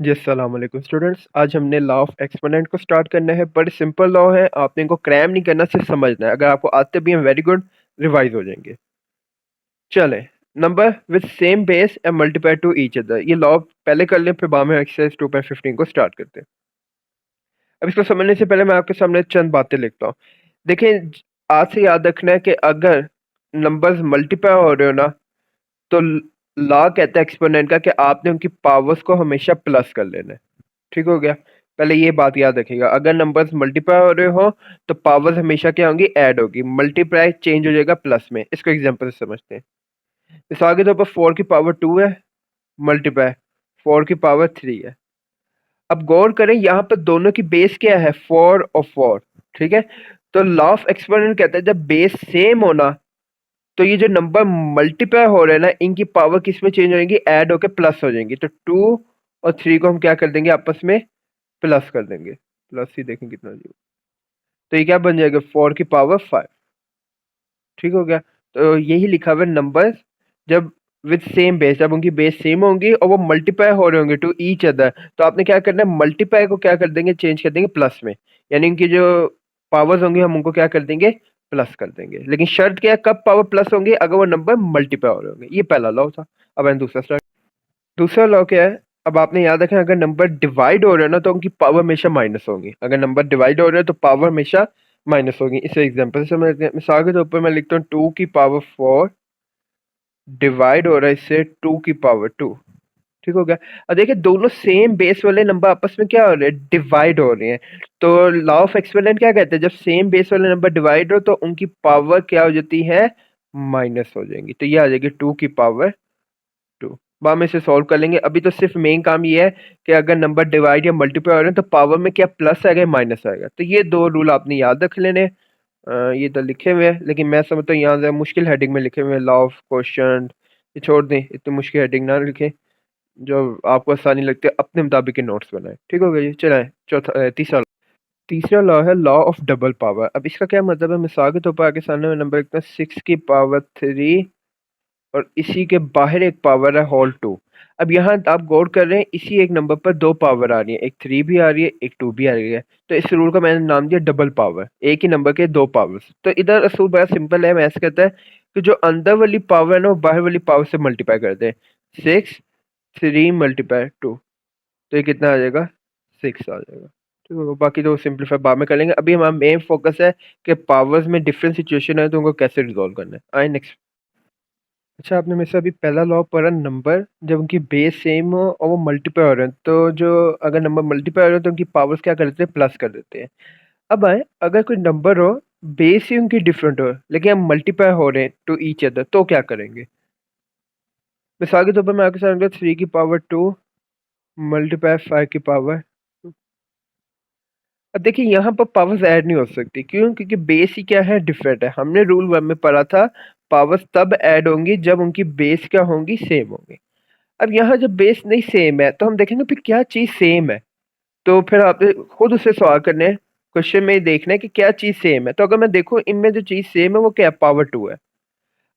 जी अस्सलाम वालेकुम स्टूडेंट्स। आज हमने लॉ ऑफ एक्सपोनेंट को स्टार्ट करना है। बड़े सिंपल लॉ है, आपने इनको क्रैम नहीं करना, सिर्फ समझना है। अगर आपको आते भी हैं वेरी गुड, रिवाइज हो जाएंगे। चलें, number with same base and multiply two each other, ये लॉ पहले कर लें, फिर बाद में एक्सरसाइज 2.15 को स्टार्ट करते हैं। अब इसको समझने से पहले मैं आपके सामने चंद बातें लिखता हूँ। देखें, आज से याद रखना है कि अगर नंबर्स मल्टीप्लाई हो रहे हो ना, तो लॉ कहता है एक्सपोनेंट का कि आपने उनकी पावर्स को हमेशा प्लस कर लेना है। ठीक हो गया। पहले ये बात याद रखिएगा, अगर नंबर्स मल्टीप्लाई हो रहे हो तो पावर्स हमेशा क्या होंगी, ऐड होगी। मल्टीप्लाई चेंज हो जाएगा प्लस में। इसको एग्जांपल से समझते हैं। मिसाल के तौर पर 4 की पावर 2 है, मल्टीप्लाई 4 की पावर 3 है। अब गौर करें, यहाँ पर दोनों की बेस क्या है, 4 और 4। ठीक है। तो लॉ ऑफ एक्सपोनेंट कहता है जब बेस सेम होना, तो ये जो नंबर मल्टीप्लाई हो रहे हैं ना, इनकी पावर किस में चेंज हो जाएंगी, ऐड होकर प्लस हो जाएंगी। तो 2 और 3 को हम क्या कर देंगे, आपस में प्लस कर देंगे। प्लस ही देखें कितना जी, तो ये क्या बन जाएगा, 4 की पावर 5। ठीक हो गया। तो यही लिखा हुआ है, नंबर्स जब विद सेम बेस, जब उनकी बेस सेम होंगी और वो मल्टीप्लाई हो रहे होंगे टू ईच अदर, तो आपने क्या करना है, मल्टीप्लाई को क्या कर देंगे, चेंज कर देंगे प्लस में। यानी इनकी जो पावर्स होंगी हम उनको क्या कर देंगे, प्लस कर देंगे। लेकिन शर्त क्या है, कब पावर प्लस होंगी, अगर वो नंबर मल्टीप्लाई हो रहे होंगे। ये पहला लॉ था। अब हम दूसरा स्टार्ट। दूसरा लॉ क्या है, अब आपने याद रखना, अगर नंबर डिवाइड हो रहे हैं ना, तो उनकी पावर हमेशा माइनस होगी। अगर नंबर डिवाइड हो रहे हैं तो पावर हमेशा माइनस होगी। इसे एग्जांपल से समझते हैं। मिसाल के तौर पर मैं लिखता हूँ 2 की पावर 4 डिवाइड हो रहा है इससे 2 की पावर 2। ठीक हो गया। अब देखिए, दोनों सेम बेस वाले नंबर आपस में क्या हो रहे हैं, डिवाइड हो रहे हैं। तो लॉ ऑफ एक्सपोनेंट क्या कहते हैं, जब सेम बेस वाले नंबर डिवाइड हो तो उनकी पावर क्या हो जाती है, माइनस हो जाएंगी। तो ये आ जाएगी 2 की पावर 2। बाद में इसे सॉल्व कर लेंगे। अभी तो सिर्फ मेन काम ये है कि अगर नंबर डिवाइड या मल्टीप्लाई हो रहे हैं तो पावर में क्या प्लस आएगा या माइनस आएगा। तो ये दो रूल आपने याद रख लेने। ये तो लिखे हुए हैं, लेकिन मैं समझता हूँ यहाँ से मुश्किल हेडिंग में लिखे हुए हैं, लॉ ऑफ क्वेश्चन। ये छोड़ दें, इतनी मुश्किल हेडिंग ना लिखें, जो आपको आसानी लगती है अपने मुताबिक के नोट्स बनाए। ठीक हो गया जी। चलाएं चौथा, तीसरा लॉ है लॉ ऑफ डबल पावर। अब इसका क्या मतलब है, मिसाल के तौर पर आगे सामने में नंबर लिखते हैं 6 की पावर 3 और इसी के बाहर एक पावर है होल 2। अब यहाँ आप गौर कर रहे हैं, इसी एक नंबर पर दो पावर आ रही है, एक 3 भी आ रही है, एक 2 भी आ रही है। तो इस रूल का मैंने नाम दिया डबल पावर, एक ही नंबर के दो पावर्स। तो इधर असूल बड़ा सिंपल है, मैथ्स कहता है कि जो अंदर वाली पावर है ना, वो बाहर वाली पावर से मल्टीप्लाई कर दे। 6 3 मल्टीप्लाई 2, तो ये कितना आ जाएगा, 6 आ जाएगा। ठीक है, बाकी तो सिंपलीफाई बाद में कर लेंगे। अभी हमारा मेन फोकस है कि पावर्स में डिफरेंट सिचुएशन है तो उनको कैसे रिजॉल्व करना है। आए नेक्स्ट। अच्छा, आपने मेरे से अभी पहला लॉ पढ़ा, नंबर जब उनकी बेस सेम हो और वो मल्टीप्लाई हो रहे हैं, तो जो अगर नंबर मल्टीप्लाई हो रहे हैं तो उनकी पावर्स क्या कर देते हैं, प्लस कर देते हैं। अब आए, अगर कोई नंबर हो, बेस ही उनकी डिफरेंट हो, लेकिन हम मल्टीप्लाई हो रहे हैं टू ईच अदर, तो क्या करेंगे। मिसाल के तौर पर मैं आपके साथ 3 की पावर 2 मल्टीप्लाई 5 की पावर। अब देखिए, यहाँ पर पावर्स ऐड नहीं हो सकती, क्यों, क्योंकि बेस ही क्या है, डिफरेंट है। हमने रूल 1 में पढ़ा था, पावर्स तब ऐड होंगी जब उनकी बेस क्या होंगी, सेम होंगी। अब यहाँ जब बेस नहीं सेम है तो हम देखेंगे फिर क्या चीज सेम है। तो फिर आपने खुद उससे सवाल करने हैं, क्वेश्चन में देखना है कि क्या चीज सेम है। तो अगर मैं देखूं इनमें जो चीज सेम है वो क्या है, पावर 2 है।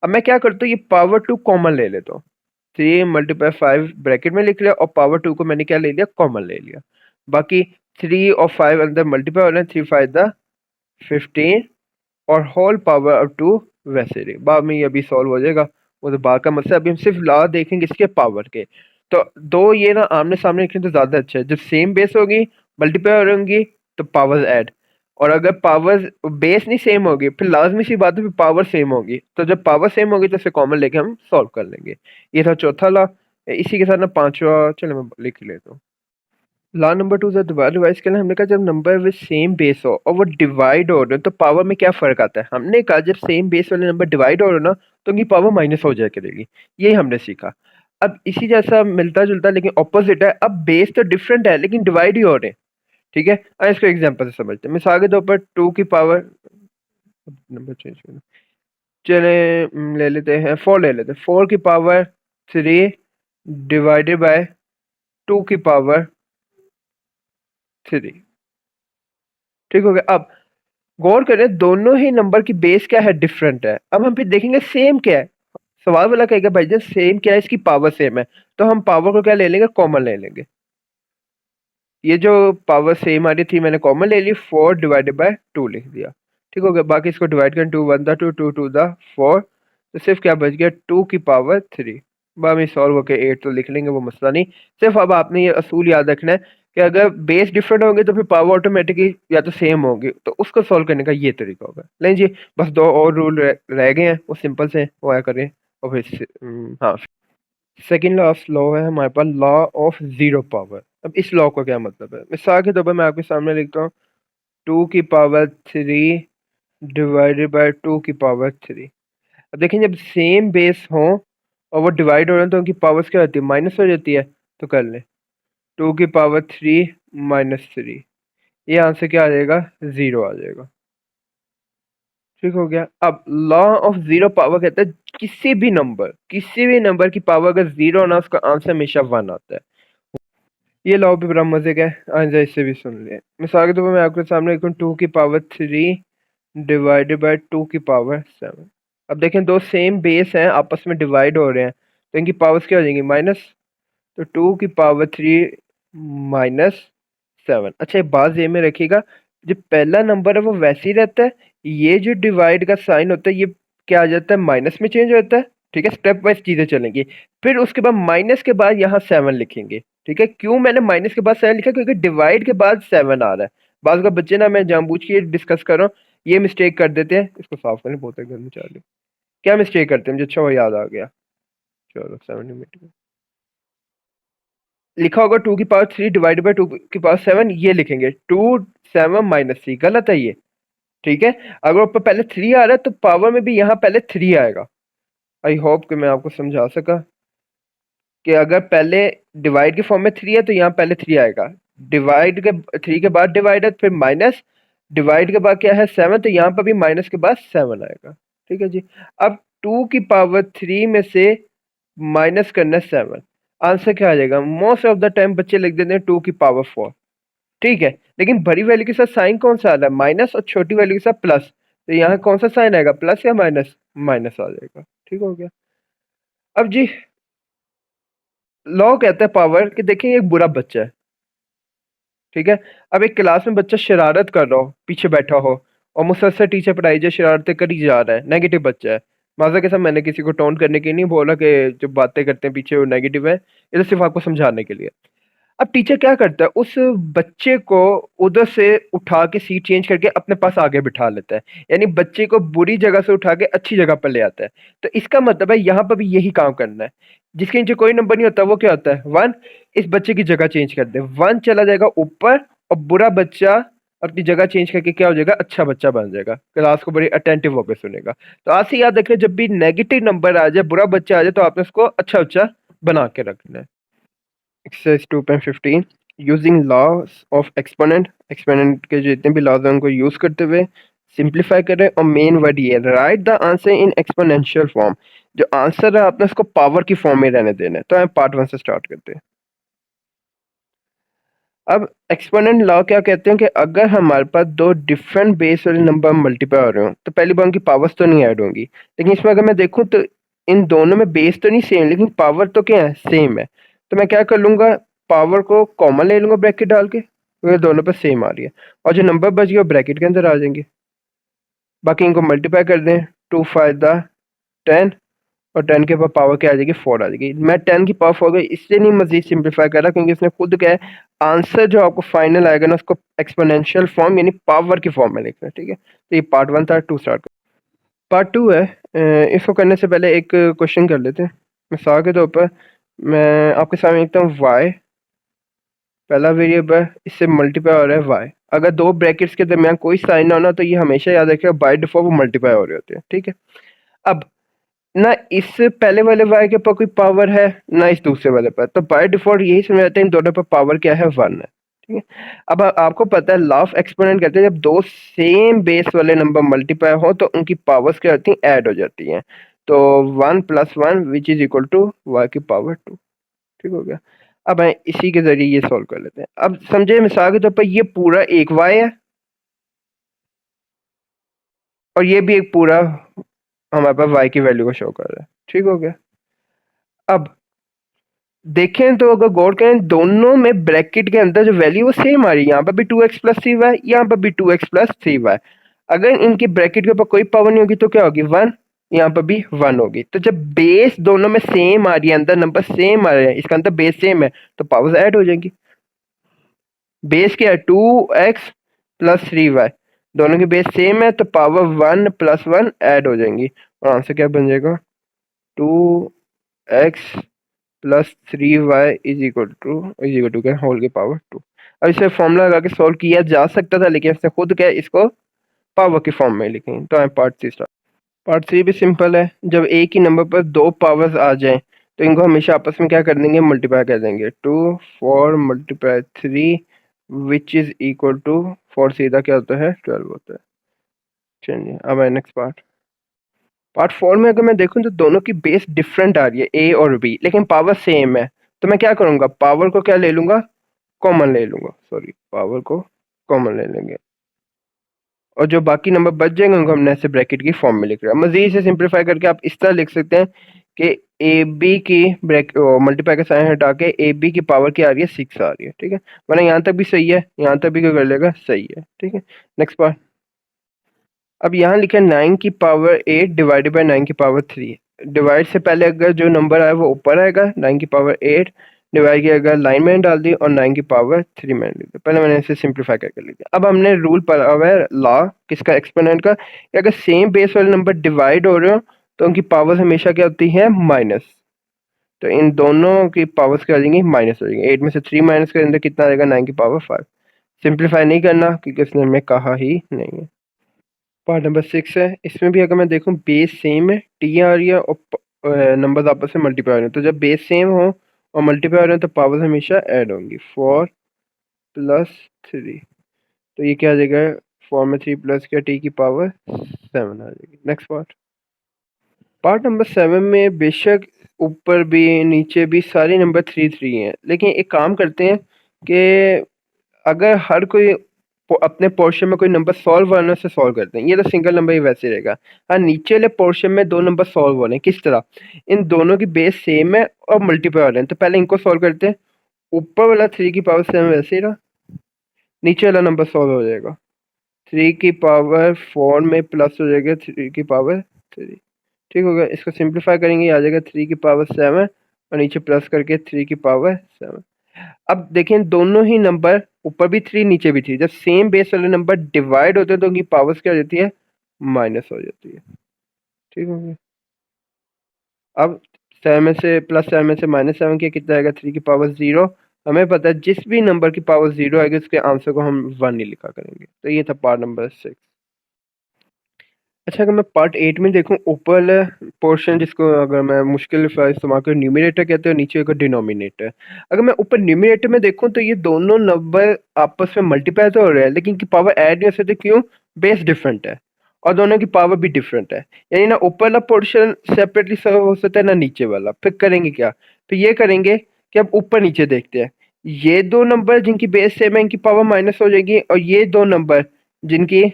अब मैं क्या करता हूँ, ये पावर 2 कॉमन ले लेता हूँ। 3 मल्टीप्लाई 5 ब्रैकेट में लिख लिया और पावर 2 को मैंने क्या ले लिया, कॉमन ले लिया। बाकी 3 और 5 अंदर मल्टीप्लाई हो रहे हैं, 3 5 द 15 और होल पावर ऑफ 2 वैसे रही। बाद में ये अभी सॉल्व हो जाएगा, वो तो बाद का मसला। अभी हम सिर्फ लॉ देखेंगे इसके पावर के। तो दो ये ना आमने सामने लिखें तो ज्यादा अच्छा है। जब सेम बेस होगी, मल्टीप्लाई हो होंगी, तो पावर्स ऐड। और अगर पावर्स बेस नहीं सेम होगी, फिर लाजमी सी बात है फिर पावर सेम होगी। तो जब पावर सेम होगी तो इसे कॉमन लेके हम सॉल्व कर लेंगे। ये था चौथा लॉ। इसी के साथ ना पांचवा, चलो मैं लिख ही लेता हूँ। लॉ नंबर 2 जब दोबारा रिवाइज करना है, हमने कहा जब नंबर विद सेम बेस हो और वो डिवाइड हो रहे हो तो पावर में क्या फर्क आता है। हमने कहा जब सेम बेस वाले नंबर डिवाइड हो रहे हो ना, तो उनकी पावर माइनस हो जाया करेगी। यही हमने सीखा। अब इसी जैसा मिलता जुलता लेकिन ऑपोजिट है, अब बेस तो डिफरेंट है लेकिन डिवाइड ही हो रहे हैं। ठीक है, अब इसको एग्जांपल से समझते हैं। मिसाल के तौर पर 2 की पावर, नंबर चेंज करना, चले ले लेते हैं 4, ले लेते हैं 4 की पावर 3 डिवाइडेड बाय 2 की पावर 3। ठीक हो गया। अब गौर करें, दोनों ही नंबर की बेस क्या है, डिफरेंट है। अब हम फिर देखेंगे सेम क्या है। सवाल वाला कहेगा भाई जब सेम क्या है, इसकी पावर सेम है, तो हम पावर को क्या ले लेंगे, कॉमन ले लेंगे। ये जो पावर सेम आ रही थी मैंने कॉमन ले ली, 4 डिवाइडेड बाय 2 लिख दिया। ठीक हो गया। बाकी इसको डिवाइड करें, 2 1 2 2 2 4, तो सिर्फ क्या बच गया 2 की पावर 3। बाद में सॉल्व होके 8 तो लिख लेंगे, वो मसला नहीं। सिर्फ अब आपने ये असूल याद रखना है कि अगर बेस डिफरेंट होंगे तो फिर पावर ऑटोमेटिकली या तो सेम होगी, तो उसको सॉल्व करने का ये तरीका होगा। नहीं जी, बस दो और रूल रह गए हैं, वो सिंपल से वो आया करें। और फिर हाँ, सेकेंड लास्ट लॉ है हमारे पास, लॉ ऑफ जीरो पावर। अब इस लॉ का क्या मतलब है, मिसाल के तौर पर मैं आपके सामने लिखता हूँ 2 की पावर 3 डिवाइडेड बाय 2 की पावर 3। अब देखें जब सेम बेस हो और वो डिवाइड हो रहे हैं तो उनकी पावर्स क्या होती है, माइनस हो जाती है। तो कर लें 2 की पावर 3 -3, ये आंसर क्या आ जाएगा, 0 आ जाएगा। ठीक हो गया। अब लॉ ऑफ जीरो पावर कहता है किसी भी नंबर की पावर अगर 0 होना उसका आंसर हमेशा 1 आता है। ये लॉ भी बड़ा मजे का है, आइंदा इससे भी सुन लें। मिसाल के तौर पर मैं आपके सामने लिखूँ 2 की पावर 3 डिवाइडेड बाय 2 की पावर 7। अब देखें दो सेम बेस हैं, आपस में डिवाइड हो रहे हैं, तो इनकी पावर्स क्या हो जाएंगी, माइनस। तो 2 की पावर 3 -7। अच्छा एक बात ये में रखिएगा, जो पहला नंबर है वो वैसे ही रहता है, ये जो डिवाइड का साइन होता है ये क्या आ जाता है, माइनस में चेंज होता है। ठीक है, स्टेप वाइज चीजें चलेंगी। फिर उसके बाद माइनस के बाद यहाँ 7 लिखेंगे। ठीक है, क्यों मैंने माइनस के बाद 7 लिखा, क्योंकि डिवाइड के बाद 7 आ रहा है। बात का बच्चे ना, मैं जानबूझ के डिस्कस कर रहा हूँ, ये मिस्टेक कर देते हैं। इसको साफ करने बहुत है घर में चालू, क्या मिस्टेक करते हैं मुझे, अच्छा वो याद आ गया। चलो 7 लिखा होगा 2 की पावर 3 डिवाइड बाई 2 की पावर 7, ये लिखेंगे 2 7 -3, गलत है ये। ठीक है, अगर ऊपर पहले 3 आ रहा है तो पावर में भी यहाँ पहले 3 आएगा। आई होप कि मैं आपको समझा सका कि अगर पहले डिवाइड के फॉर्म में 3 है तो यहाँ पहले 3 आएगा, डिवाइड के 3 के बाद डिवाइड है फिर माइनस, डिवाइड के बाद क्या है 7, तो यहाँ पर भी माइनस के बाद 7 आएगा। ठीक है जी। अब 2 की पावर 3 में से माइनस करना 7, आंसर क्या आ जाएगा, मोस्ट ऑफ द टाइम बच्चे लिख देते हैं 2 की पावर 4। ठीक है, लेकिन बड़ी वैल्यू के साथ साइन कौन सा आ रहा है, माइनस, और छोटी वैल्यू के साथ प्लस, तो यहाँ कौन सा साइन आएगा, प्लस या माइनस, माइनस आ जाएगा। ठीक हो गया। अब जी लॉ कहता है पावर कि देखिए एक बुरा बच्चा है। ठीक है, अब एक क्लास में बच्चा शरारत कर रहा हो, पीछे बैठा हो, और मुसलसल टीचर पढ़ाई जाए शरारतें करी जा रहा है, नेगेटिव बच्चा है। माजा के साथ मैंने किसी को टोन करने के लिए नहीं बोला कि जो बातें करते हैं पीछे वो नेगेटिव है, ये तो सिर्फ आपको समझाने के लिए। अब टीचर क्या करता है, उस बच्चे को उधर से उठा के सीट चेंज करके अपने पास आगे बिठा लेता है, यानी बच्चे को बुरी जगह से उठा के अच्छी जगह पर ले आता है। तो इसका मतलब है यहाँ पर भी यही काम करना है। जिसके नीचे कोई नंबर नहीं होता वो क्या होता है, 1। इस बच्चे की जगह चेंज कर दे, 1 चला जाएगा ऊपर, और बुरा बच्चा अपनी जगह चेंज करके क्या हो जाएगा, अच्छा बच्चा बन जाएगा, क्लास को बड़ी अटेंटिव होकर सुनेगा। तो आज से याद रखें, जब भी नेगेटिव नंबर आ जाए, बुरा बच्चा आ जाए, तो आपने उसको अच्छा बच्चा बना के रखना है। Exercise 2.15, using loss of exponent. Exponent के जितने भी लॉज हैं उनको यूज करते हुए सिंप्लीफाई करें, और मेन वर्ड ये right the answer in exponential form. जो आंसर है आपने उसको पावर की फॉर्म में रहने देना है। तो हम पार्ट 1 से स्टार्ट करते हैं। अब एक्सपोनेंट लॉ क्या कहते हैं कि अगर हमारे पास दो डिफरेंट बेस वाले नंबर मल्टीप्लाई हो रहे हो तो पहली बार उनकी पावर्स तो नहीं ऐड होंगी, लेकिन इसमें अगर मैं देखूं तो इन दोनों में बेस तो नहीं सेम, लेकिन पावर तो क्या है, सेम है। तो मैं क्या कर लूंगा, पावर को कॉमन ले लूंगा ब्रैकेट डाल के, क्योंकि दोनों पर सेम आ रही है, और जो नंबर बच गया वो ब्रैकेट के अंदर आ जाएंगे। बाकी इनको मल्टीप्लाई कर दें, 2 5 10, और 10 के ऊपर पावर क्या आ जाएगी, 4 आ जाएगी। मैं 10 की पावर 4 को इसलिए नहीं मजीद सिंप्लीफाई कर रहा क्योंकि इसने खुद क्या है, आंसर जो आपको फाइनल आएगा ना उसको एक्सपोनेंशियल फॉर्म यानी पावर की फॉर्म में लिखना है। ठीक है, तो ये पार्ट 1 था। 2 स्टार्ट कर, पार्ट 2 है। इसको करने से पहले एक क्वेश्चन कर लेते हैं। मिसाल के तौर पर मैं आपके सामने लिखता हूँ y, पहला वेरिएबल, इससे मल्टीप्लाई हो रहा है y। अगर दो ब्रैकेट्स के दरमियान कोई साइन ना होना तो ये हमेशा याद रखिएगा बाय डिफॉल्ट वो मल्टीप्लाई हो रहे होते हैं। ठीक है, अब ना इस पहले वाले y के ऊपर कोई पावर है ना इस दूसरे वाले पर, तो बाय डिफॉल्ट यही समझ आते हैं इन दोनों पर पावर क्या है, 1 है। ठीक है, अब आपको पता है लॉ ऑफ एक्सपोनेंट कहते हैं जब दो सेम बेस वाले नंबर मल्टीप्लाई हो तो उनकी पावर्स क्या होती हैं, ऐड हो जाती हैं। तो 1 + 1 which is equal to y की पावर 2। ठीक हो गया। अब हम इसी के जरिए ये सॉल्व कर लेते हैं। अब समझे मिसाल के तौर पर ये पूरा एक y है, और ये भी एक पूरा हमारे पास y की वैल्यू को शो कर रहा है। ठीक हो गया। अब देखें तो अगर गौर करें दोनों में ब्रैकेट के अंदर जो वैल्यू वो सेम आ रही है, यहाँ पर भी 2x प्लस 3y, यहाँ पर भी 2x प्लस 3y। अगर इनकी ब्रैकेट के ऊपर कोई पावर नहीं होगी तो क्या होगी, 1, यहाँ पर भी 1 होगी। तो जब बेस दोनों में सेम आ रही है, अंदर नंबर सेम आ रहे हैं, इसका अंदर बेस सेम है, तो पावर्स ऐड हो जाएंगी। बेस क्या है, 2x प्लस 3y, दोनों की बेस सेम है तो पावर 1 प्लस 1 ऐड हो जाएंगी, और आंसर क्या बन जाएगा, 2x plus 3y is equal to क्या, होल की पावर 2। अब इसे फॉर्मूला लगा के सॉल्व किया जा सकता था, लेकिन इसने खुद क्या है, इसको पावर के फॉर्म में लिखें। तो part C start. Part C भी सिंपल है, जब एक ही नंबर पर दो पावर्स आ जाएं तो इनको हमेशा आपस में क्या कर देंगे, मल्टीप्लाई कर देंगे। 2 4 multiply 3 which is equal to 4 सीधा क्या होता है, 12 होता है। चलिए अब है नेक्स्ट पार्ट। पार्ट 4 में अगर मैं देखूं तो दोनों की बेस डिफरेंट आ रही है, ए और बी, लेकिन पावर सेम है। तो मैं क्या करूंगा, पावर को क्या ले लूंगा, कॉमन ले लूंगा, सॉरी पावर को कॉमन ले लेंगे, और जो बाकी नंबर बच जाएंगे उनको हमने ऐसे ब्रैकेट की फॉर्म में लिख रहा है। मजीद से सिंप्लीफाई करके आप इस तरह लिख सकते हैं कि ए बी की मल्टीप्लाई का साइन हटा के ए बी की पावर क्या आ रही है, 6 आ रही है, ठीक है। वरना यहाँ तक भी सही है, यहाँ तक भी क्या कर लेगा, सही है, ठीक है। Next part. अब यहाँ लिखा है 9 की पावर 8 डिवाइडेड बाई 9 की पावर 3। डिवाइड से पहले अगर जो नंबर आए वो ऊपर आएगा, 9 की पावर 8 डिवाइड किया अगर लाइन में डाल दी, और 9 की पावर 3 में लिख दिया। पहले मैंने इसे सिंप्लीफाई करके लिख दिया। अब हमने रूल पढ़ा हुआ है लॉ किसका, एक्सपोनेंट का, कि अगर सेम बेस वाले नंबर डिवाइड हो रहे हो तो उनकी पावर्स हमेशा क्या होती है, माइनस। तो इन दोनों की पावर्स क्या आ जाएंगी, माइनस हो जाएंगी। 8 में से 3 माइनस करें तो कितना आएगा, 9 की पावर 5। सिंप्लीफाई नहीं करना क्योंकि उसने हमें कहा ही नहीं है। पार्ट नंबर 6 है, इसमें भी अगर मैं देखूं बेस सेम है, टी आ रही है और नंबर्स आपस में मल्टीप्लाई हो रहे हैं, तो जब बेस सेम हो और मल्टीप्लाई हो रहे हैं तो पावर्स हमेशा ऐड होंगी। 4 प्लस 3, तो ये क्या आ जाएगा, 4 में 3 प्लस क्या, टी की पावर 7 आ जाएगी। Next part. पार्ट नंबर 7 में बेशक ऊपर भी नीचे भी सारे नंबर 3 हैं, लेकिन एक काम करते हैं कि अगर हर कोई अपने पोर्शन में कोई नंबर सॉल्व करने से सॉल्व करते हैं, ये तो सिंगल नंबर ही वैसे रहेगा। हाँ, नीचे वाले पोर्शन में दो नंबर सॉल्व हो रहे हैं, किस तरह, इन दोनों की बेस सेम है और मल्टीप्लाई हो रहे हैं, तो पहले इनको सॉल्व करते हैं। ऊपर वाला 3 की पावर 7 वैसे ही रहा, नीचे वाला नंबर सॉल्व हो जाएगा, 3 की पावर 4 में प्लस हो जाएगा 3 की पावर 3, ठीक हो गया। इसको सिंप्लीफाई करेंगे, आ जाएगा 3 की पावर 7 और नीचे प्लस करके 3 की पावर 7। अब देखें दोनों ही नंबर ऊपर भी 3 नीचे भी 3, जब सेम बेस वाले नंबर डिवाइड होते हैं तो उनकी पावर्स क्या हो जाती है, माइनस हो जाती है, ठीक हो गया। अब 7 में से प्लस 7 में से माइनस 7 किया, कितना आएगा, 3 की पावर 0। हमें पता है जिस भी नंबर की पावर 0 आएगी उसके आंसर को हम 1 ही लिखा करेंगे। तो ये था पार्ट नंबर 6। अच्छा, अगर मैं पार्ट 8 में देखूं, ऊपर पोर्शन जिसको अगर मैं मुश्किल इस्तेमाल करूँ न्यूमिनेटर कहते हैं, नीचे का डिनोमिनेटर। अगर मैं ऊपर न्यूमिनेटर में देखूं तो ये दोनों नंबर आपस में मल्टीप्लाई तो हो रहे हैं, लेकिन इनकी पावर ऐड नहीं हो सकती, क्यों, बेस डिफरेंट है और दोनों की पावर भी डिफरेंट है। यानी ना ऊपर वाला पोर्शन सेपरेटली सॉल्व हो सकता है ना नीचे वाला। फिर करेंगे क्या, फिर ये करेंगे कि अब ऊपर नीचे देखते हैं। ये दो नंबर जिनकी बेस सेम है इनकी पावर माइनस हो जाएगी, और ये दो नंबर जिनकी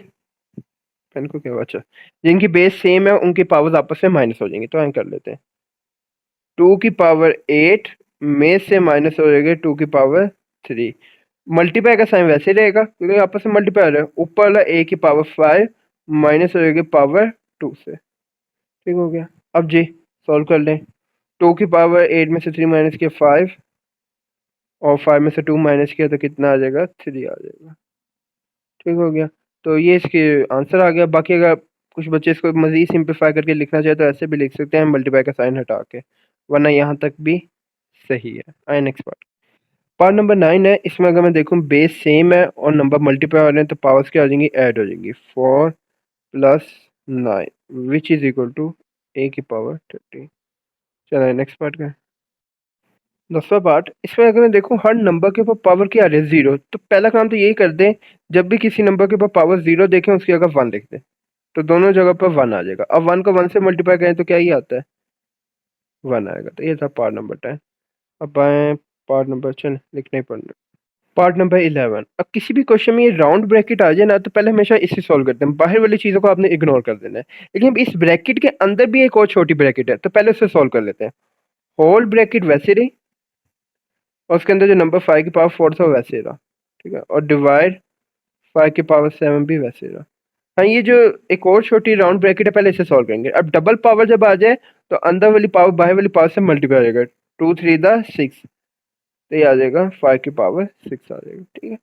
पेन को क्या हुआ, अच्छा, जिनकी बेस सेम है उनकी पावर्स आपस में माइनस हो जाएंगी। तो हम कर लेते हैं, 2 की पावर 8 में से माइनस हो जाएगा 2 की पावर 3। मल्टीप्लाई का साइन वैसे रहेगा क्योंकि आपस में मल्टीप्लाई हो रहा है, ऊपर वाला a की पावर 5 माइनस हो जाएगी पावर 2 से, ठीक हो गया। अब जी सॉल्व कर लें, 2 की पावर 8 में से 3 माइनस किया 5, और 5 में से 2 माइनस किया तो कितना आ जाएगा, 3 आ जाएगा, ठीक हो गया। तो ये इसके आंसर आ गया। बाकी अगर कुछ बच्चे इसको मज़ीद सिंप्लीफाई करके लिखना चाहे तो ऐसे भी लिख सकते हैं, मल्टीप्लाई का साइन हटा के, वरना यहाँ तक भी सही है। आए नेक्स्ट पार्ट। पार्ट नंबर 9 है, इसमें अगर मैं देखूँ बेस सेम है और नंबर मल्टीप्लाई हो रहे हैं तो पावर्स क्या हो जाएंगी, ऐड हो जाएंगी। 4 plus 9 which is equal to a की पावर 30। चलो नेक्स्ट पार्ट का 10वां पार्ट। इसमें अगर मैं देखूं हर नंबर के ऊपर पावर क्या आ रही है, 0, तो पहला काम तो यही कर दें, जब भी किसी नंबर के ऊपर पावर 0 देखें उसकी जगह 1 लिख दें, तो दोनों जगह पर 1 आ जाएगा। अब 1 को 1 से मल्टीप्लाई करें तो क्या ही आता है, 1 आएगा। तो ये था पार्ट नंबर 10। अब आए पार्ट नंबर, चल लिखना ही पड़ना, पार्ट नंबर 11। अब किसी भी क्वेश्चन में ये राउंड ब्रैकेट आ जाए ना, तो पहले हमेशा इसे सॉल्व करते हैं, बाहर वाली चीज़ों को आपने इग्नोर कर देना है। लेकिन अब इस ब्रैकेट के अंदर भी एक और छोटी ब्रैकेट है, तो पहले उसे सॉल्व कर लेते हैं। होल ब्रैकेट वैसे रही, और उसके अंदर जो नंबर 5 की पावर 4 था वो वैसे ही रहा, ठीक है, और डिवाइड 5 की पावर 7 भी वैसे ही रहा। हाँ, ये जो एक और छोटी राउंड ब्रैकेट है, पहले इसे सॉल्व करेंगे। अब डबल पावर जब आ जाए तो अंदर वाली पावर बाहर वाली पावर से मल्टीप्लाई हो जाएगा, 2 3 द 6, तो ये आ जाएगा 5 की पावर 6 आ जाएगा, ठीक है।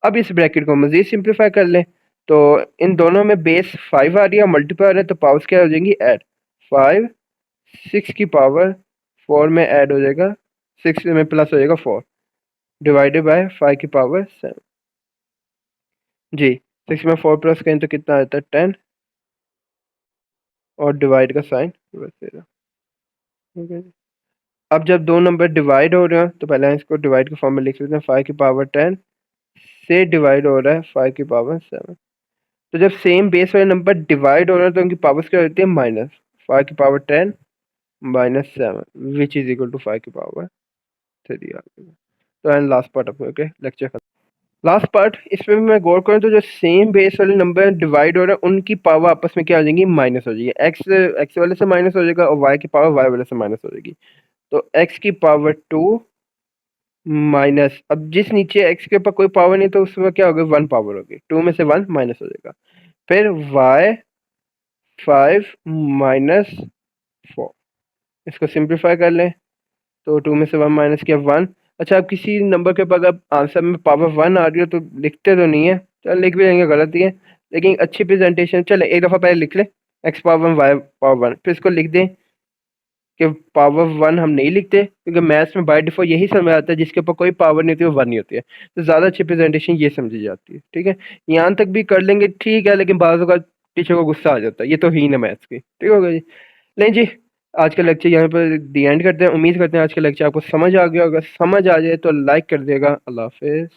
अब इस ब्रैकेट को मजीद सिंप्लीफाई कर लें, तो इन दोनों में बेस 5 आ रही है, मल्टीप्लाई आ रहा है, तो पावर्स क्या हो जाएंगी, ऐड। 5 6 की पावर 4 में ऐड हो जाएगा, 6 में प्लस हो जाएगा 4, डिवाइडेड बाय 5 की पावर 7। जी, 6 में 4 प्लस करें तो कितना आता है, 10, और डिवाइड का साइन वैसे रहा, ठीक है। अब जब दो नंबर डिवाइड हो रहे हैं तो पहले इसको डिवाइड के फॉर्म में लिख लेते हैं, 5 की पावर 10 से डिवाइड हो रहा है 5 की पावर 7। तो जब सेम बेस वाले नंबर डिवाइड हो रहे हैं तो उनकी पावर्स क्या होती है, माइनस 5 की power 10 minus 7 which is equal to 5 की पावर 3 आ गया। तो एंड लास्ट पार्ट अपने ओके लेक्चर खत्म। लास्ट पार्ट, इसमें भी मैं गौर करूँ तो जो सेम बेस वाले नंबर डिवाइड हो रहे हैं उनकी पावर आपस में क्या हो जाएंगी, माइनस हो जाएगी। एक्स वाले से माइनस हो जाएगा और वाई की पावर वाई वाले से माइनस हो जाएगी। तो एक्स की पावर 2 माइनस, अब जिस नीचे एक्स के ऊपर कोई पावर नहीं तो उसमें क्या होगा, 1 पावर होगी, 2 में से 1 माइनस हो जाएगा। फिर वाई 5 माइनस 4, इसको सिंप्लीफाई कर लें तो 2 में से 1 माइनस किया 1। अच्छा, अब किसी नंबर के ऊपर अगर आंसर में पावर 1 आ रही हो तो लिखते तो नहीं है, चल लिख भी देंगे, गलत ही है, लेकिन अच्छी प्रेजेंटेशन, चले एक दफ़ा पहले लिख ले एक्स पावर 1 वाई पावर 1, फिर इसको लिख दें कि पावर 1 हम नहीं लिखते क्योंकि मैथ्स में बाय डिफॉल्ट यही समझ आता है जिसके ऊपर कोई पावर नहीं होती वो 1 नहीं होती है, तो ज़्यादा अच्छी प्रेजेंटेशन ये समझी जाती है, ठीक है। यहाँ तक भी कर लेंगे ठीक है, लेकिन बाज़ का टीचर को गुस्सा आ जाता है, ये तो ही ना मैथ्स की, ठीक होगा जी। नहीं जी, आज का लेक्चर यहाँ पर दी एंड करते हैं। उम्मीद करते हैं आज का लेक्चर आपको समझ आ गया होगा, समझ आ जाए तो लाइक कर देगा। अल्लाह हाफिज़।